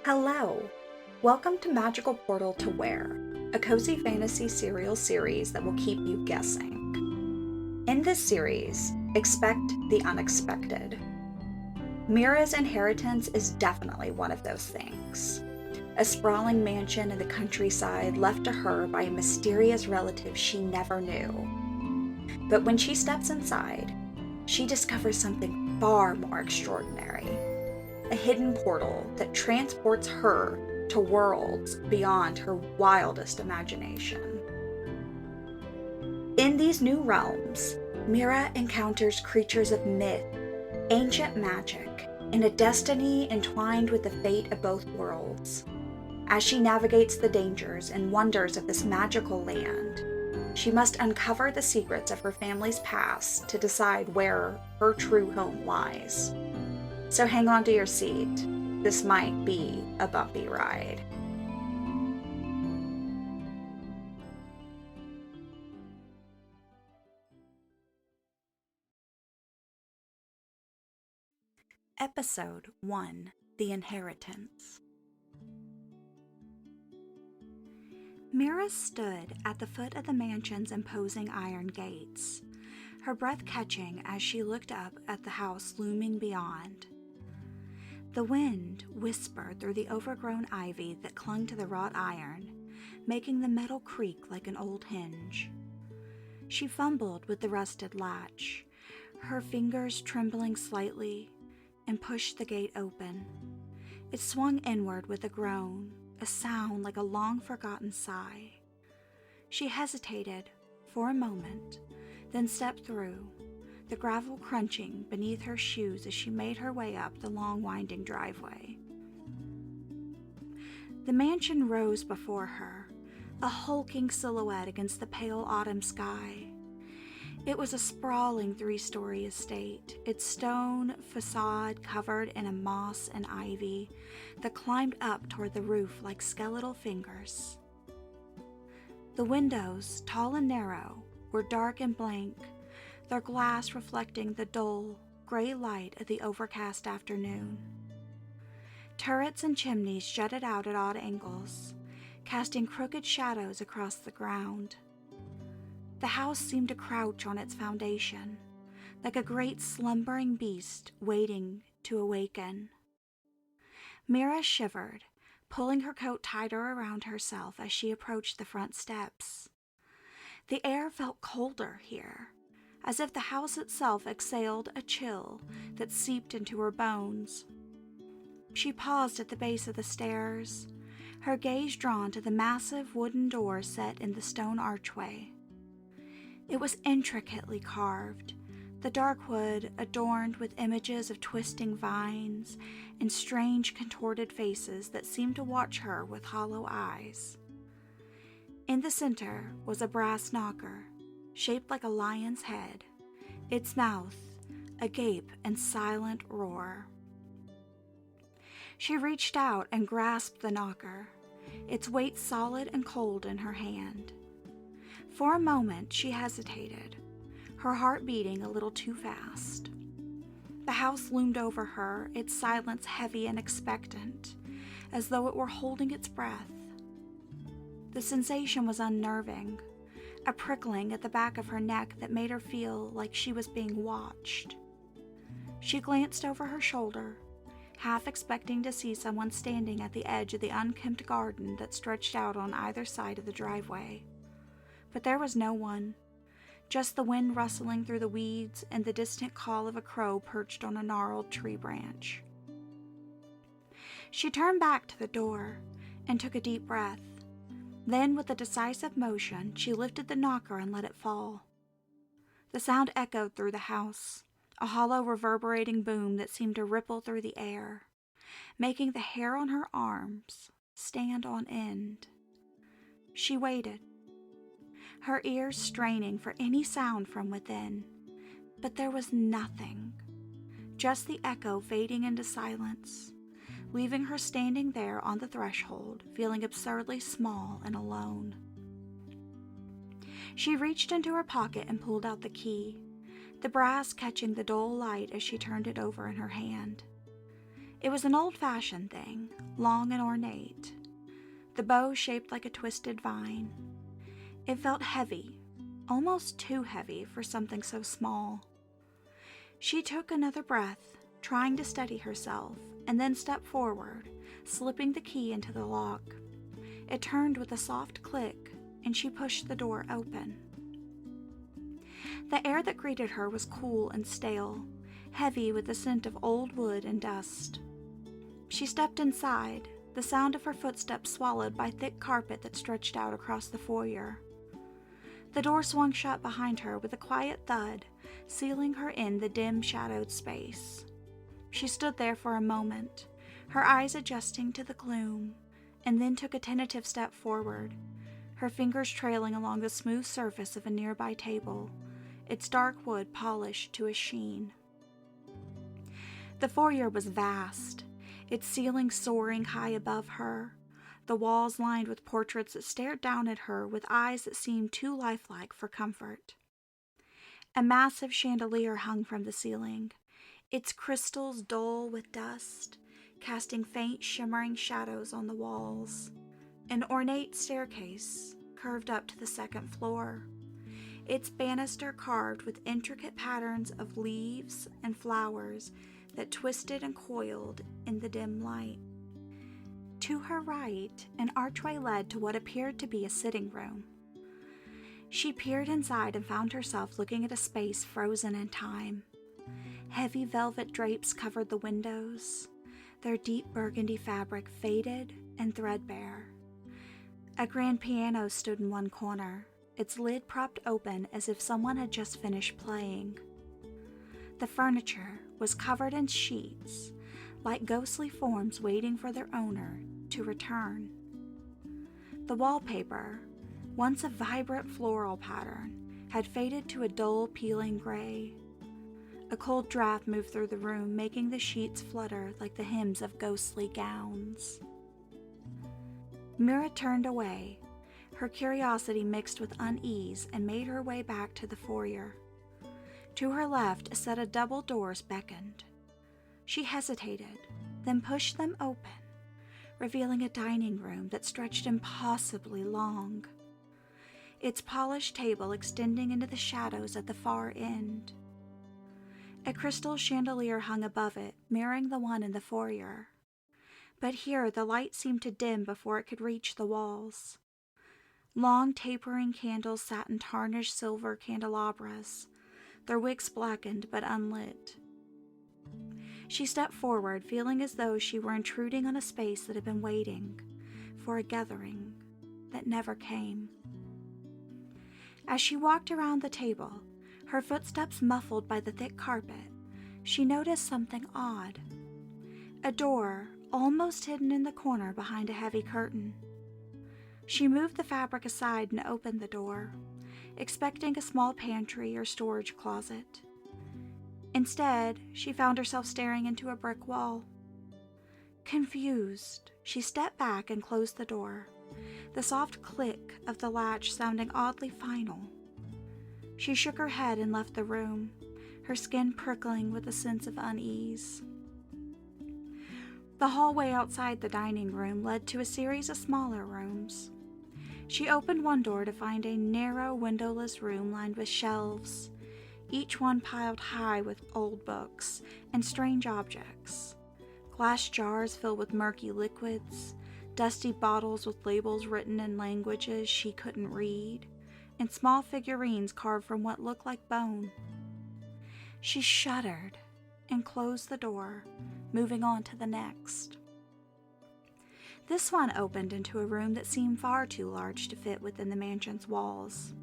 Hello! Welcome to Magical Portal to Where, a cozy fantasy serial series that will keep you guessing. In this series, expect the unexpected. Mira's inheritance is definitely one of those things. A sprawling mansion in the countryside left to her by a mysterious relative she never knew. But when she steps inside, she discovers something far more extraordinary. A hidden portal that transports her to worlds beyond her wildest imagination. In these new realms, Mira encounters creatures of myth, ancient magic, and a destiny entwined with the fate of both worlds. As she navigates the dangers and wonders of this magical land, she must uncover the secrets of her family's past to decide where her true home lies. So hang on to your seat. This might be a bumpy ride. Episode 1: The Inheritance. Mira stood at the foot of the mansion's imposing iron gates, her breath catching as she looked up at the house looming beyond. The wind whispered through the overgrown ivy that clung to the wrought iron, making the metal creak like an old hinge. She fumbled with the rusted latch, her fingers trembling slightly, and pushed the gate open. It swung inward with a groan, a sound like a long-forgotten sigh. She hesitated for a moment, then stepped through, the gravel crunching beneath her shoes as she made her way up the long winding driveway. The mansion rose before her, a hulking silhouette against the pale autumn sky. It was a sprawling 3-story estate, its stone facade covered in a moss and ivy that climbed up toward the roof like skeletal fingers. The windows, tall and narrow, were dark and blank, their glass reflecting the dull, gray light of the overcast afternoon. Turrets and chimneys jutted out at odd angles, casting crooked shadows across the ground. The house seemed to crouch on its foundation, like a great slumbering beast waiting to awaken. Mira shivered, pulling her coat tighter around herself as she approached the front steps. The air felt colder here, as if the house itself exhaled a chill that seeped into her bones. She paused at the base of the stairs, her gaze drawn to the massive wooden door set in the stone archway. It was intricately carved, the dark wood adorned with images of twisting vines and strange contorted faces that seemed to watch her with hollow eyes. In the center was a brass knocker, shaped like a lion's head, its mouth agape in silent roar. She reached out and grasped the knocker, its weight solid and cold in her hand. For a moment she hesitated, her heart beating a little too fast. The house loomed over her, its silence heavy and expectant, as though it were holding its breath. The sensation was unnerving, a prickling at the back of her neck that made her feel like she was being watched. She glanced over her shoulder, half expecting to see someone standing at the edge of the unkempt garden that stretched out on either side of the driveway. But there was no one, just the wind rustling through the weeds and the distant call of a crow perched on a gnarled tree branch. She turned back to the door and took a deep breath. Then, with a decisive motion, she lifted the knocker and let it fall. The sound echoed through the house, a hollow reverberating boom that seemed to ripple through the air, making the hair on her arms stand on end. She waited, her ears straining for any sound from within, but there was nothing, just the echo fading into silence, leaving her standing there on the threshold, feeling absurdly small and alone. She reached into her pocket and pulled out the key, the brass catching the dull light as she turned it over in her hand. It was an old-fashioned thing, long and ornate, the bow shaped like a twisted vine. It felt heavy, almost too heavy for something so small. She took another breath, trying to steady herself, and then stepped forward, slipping the key into the lock. It turned with a soft click, and she pushed the door open. The air that greeted her was cool and stale, heavy with the scent of old wood and dust. She stepped inside, the sound of her footsteps swallowed by thick carpet that stretched out across the foyer. The door swung shut behind her with a quiet thud, sealing her in the dim, shadowed space. She stood there for a moment, her eyes adjusting to the gloom, and then took a tentative step forward, her fingers trailing along the smooth surface of a nearby table, its dark wood polished to a sheen. The foyer was vast, its ceiling soaring high above her, the walls lined with portraits that stared down at her with eyes that seemed too lifelike for comfort. A massive chandelier hung from the ceiling, its crystals dull with dust, casting faint shimmering shadows on the walls. An ornate staircase curved up to the second floor, its banister carved with intricate patterns of leaves and flowers that twisted and coiled in the dim light. To her right, an archway led to what appeared to be a sitting room. She peered inside and found herself looking at a space frozen in time. Heavy velvet drapes covered the windows, their deep burgundy fabric faded and threadbare. A grand piano stood in one corner, its lid propped open as if someone had just finished playing. The furniture was covered in sheets, like ghostly forms waiting for their owner to return. The wallpaper, once a vibrant floral pattern, had faded to a dull, peeling gray. A cold draft moved through the room, making the sheets flutter like the hems of ghostly gowns. Mira turned away, her curiosity mixed with unease, and made her way back to the foyer. To her left, a set of double doors beckoned. She hesitated, then pushed them open, revealing a dining room that stretched impossibly long, its polished table extending into the shadows at the far end. A crystal chandelier hung above it, mirroring the one in the foyer. But here the light seemed to dim before it could reach the walls. Long tapering candles sat in tarnished silver candelabras, their wicks blackened but unlit. She stepped forward, feeling as though she were intruding on a space that had been waiting for a gathering that never came. As she walked around the table, her footsteps muffled by the thick carpet, she noticed something odd. A door, almost hidden in the corner behind a heavy curtain. She moved the fabric aside and opened the door, expecting a small pantry or storage closet. Instead, she found herself staring into a brick wall. Confused, she stepped back and closed the door, the soft click of the latch sounding oddly final. She shook her head and left the room, her skin prickling with a sense of unease. The hallway outside the dining room led to a series of smaller rooms. She opened one door to find a narrow, windowless room lined with shelves, each one piled high with old books and strange objects. Glass jars filled with murky liquids, dusty bottles with labels written in languages she couldn't read, and small figurines carved from what looked like bone. She shuddered and closed the door, moving on to the next. This one opened into a room that seemed far too large to fit within the mansion's walls.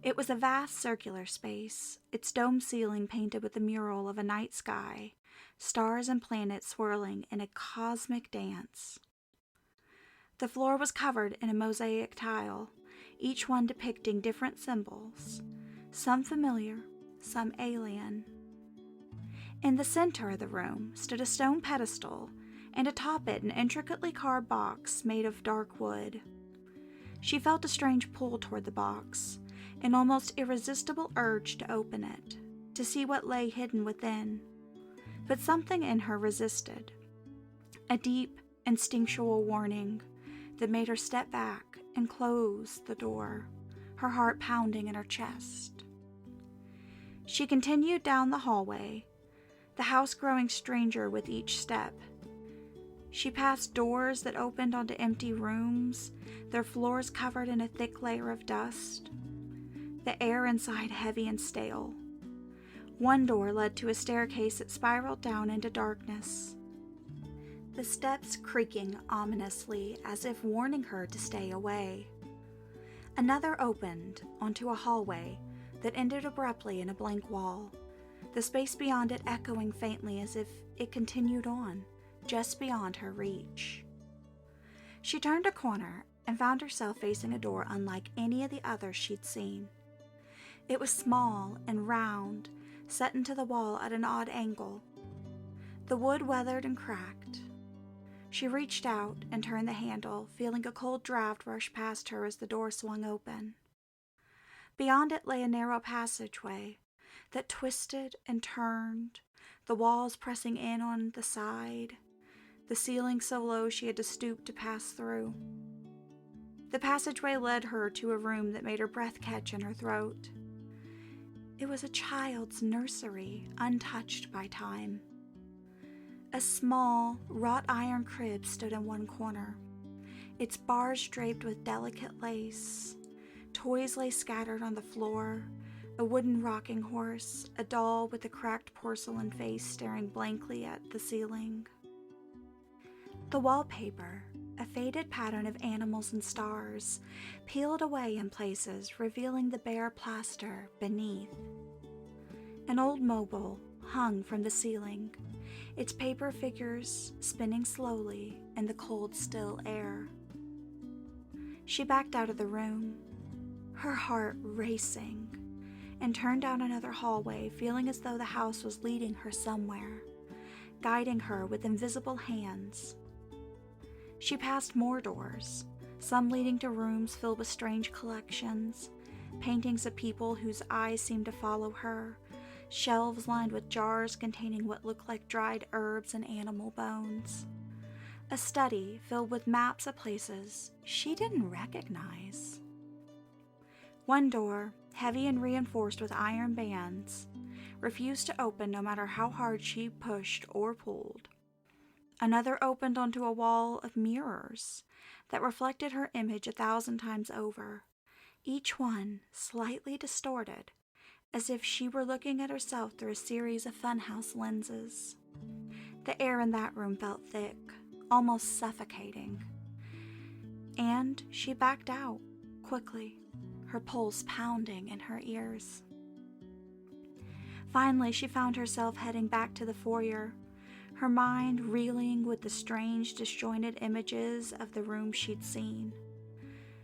It was a vast circular space, its dome ceiling painted with a mural of a night sky, stars and planets swirling in a cosmic dance. The floor was covered in a mosaic tile, each one depicting different symbols, some familiar, some alien. In the center of the room stood a stone pedestal, and atop it an intricately carved box made of dark wood. She felt a strange pull toward the box, an almost irresistible urge to open it, to see what lay hidden within. But something in her resisted. a deep, instinctual warning that made her step back and close the door, her heart pounding in her chest. She continued down the hallway, the house growing stranger with each step. She passed doors that opened onto empty rooms, their floors covered in a thick layer of dust, the air inside heavy and stale. One door led to a staircase that spiraled down into darkness, the steps creaking ominously as if warning her to stay away. Another opened onto a hallway that ended abruptly in a blank wall, the space beyond it echoing faintly as if it continued on, just beyond her reach. She turned a corner and found herself facing a door unlike any of the others she'd seen. It was small and round, set into the wall at an odd angle. The wood weathered and cracked. She reached out and turned the handle, feeling a cold draft rush past her as the door swung open. Beyond it lay a narrow passageway that twisted and turned, the walls pressing in on the side, the ceiling so low she had to stoop to pass through. The passageway led her to a room that made her breath catch in her throat. It was a child's nursery, untouched by time. A small, wrought iron crib stood in one corner, its bars draped with delicate lace. Toys lay scattered on the floor, a wooden rocking horse, a doll with a cracked porcelain face staring blankly at the ceiling. The wallpaper, a faded pattern of animals and stars, peeled away in places, revealing the bare plaster beneath. An old mobile hung from the ceiling, its paper figures spinning slowly in the cold, still air. She backed out of the room, her heart racing, and turned down another hallway, feeling as though the house was leading her somewhere, guiding her with invisible hands. She passed more doors, some leading to rooms filled with strange collections, paintings of people whose eyes seemed to follow her, shelves lined with jars containing what looked like dried herbs and animal bones. A study filled with maps of places she didn't recognize. One door, heavy and reinforced with iron bands, refused to open no matter how hard she pushed or pulled. Another opened onto a wall of mirrors that reflected her image 1,000 times over, each one slightly distorted, as if she were looking at herself through a series of funhouse lenses. The air in that room felt thick, almost suffocating. And she backed out, quickly, her pulse pounding in her ears. Finally, she found herself heading back to the foyer, her mind reeling with the strange, disjointed images of the room she'd seen.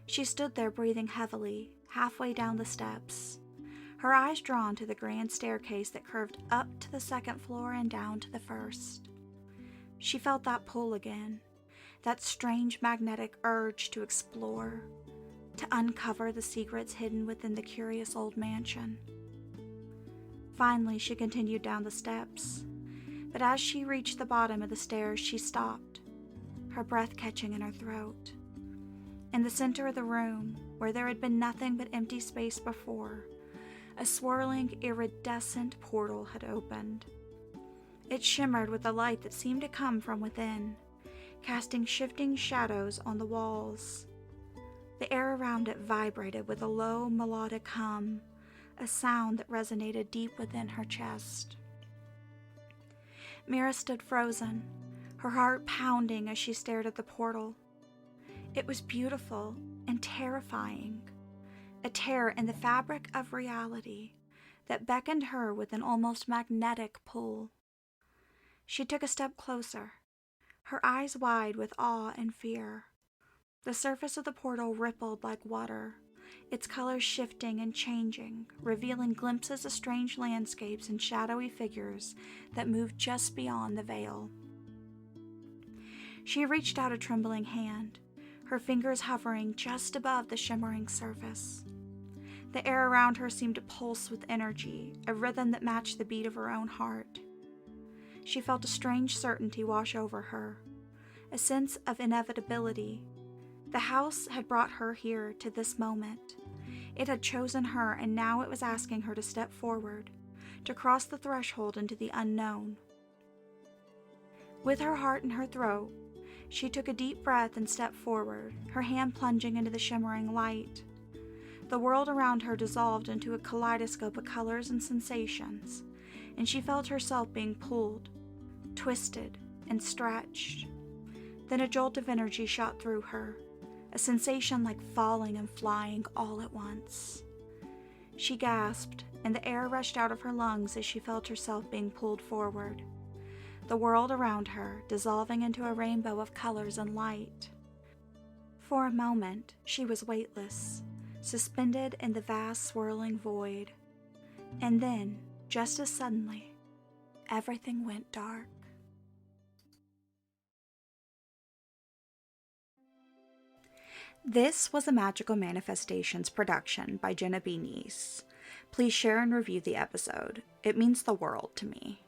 She stood there breathing heavily, halfway down the steps, her eyes drawn to the grand staircase that curved up to the second floor and down to the first. She felt that pull again, that strange magnetic urge to explore, to uncover the secrets hidden within the curious old mansion. Finally, she continued down the steps, but as she reached the bottom of the stairs, she stopped, her breath catching in her throat. In the center of the room, where there had been nothing but empty space before, a swirling, iridescent portal had opened. It shimmered with a light that seemed to come from within, casting shifting shadows on the walls. The air around it vibrated with a low, melodic hum, a sound that resonated deep within her chest. Mira stood frozen, her heart pounding as she stared at the portal. It was beautiful and terrifying, a tear in the fabric of reality that beckoned her with an almost magnetic pull. She took a step closer, her eyes wide with awe and fear. The surface of the portal rippled like water, its colors shifting and changing, revealing glimpses of strange landscapes and shadowy figures that moved just beyond the veil. She reached out a trembling hand, her fingers hovering just above the shimmering surface. The air around her seemed to pulse with energy, a rhythm that matched the beat of her own heart. She felt a strange certainty wash over her, a sense of inevitability. The house had brought her here to this moment. It had chosen her, and now it was asking her to step forward, to cross the threshold into the unknown. With her heart in her throat, she took a deep breath and stepped forward, her hand plunging into the shimmering light. The world around her dissolved into a kaleidoscope of colors and sensations, and she felt herself being pulled, twisted, and stretched. Then a jolt of energy shot through her, a sensation like falling and flying all at once. She gasped, and the air rushed out of her lungs as she felt herself being pulled forward, the world around her dissolving into a rainbow of colors and light. For a moment, she was weightless, suspended in the vast swirling void. And then, just as suddenly, everything went dark. This was a Magical Manifestations production by Jenna B. Neese. Please share and review the episode. It means the world to me.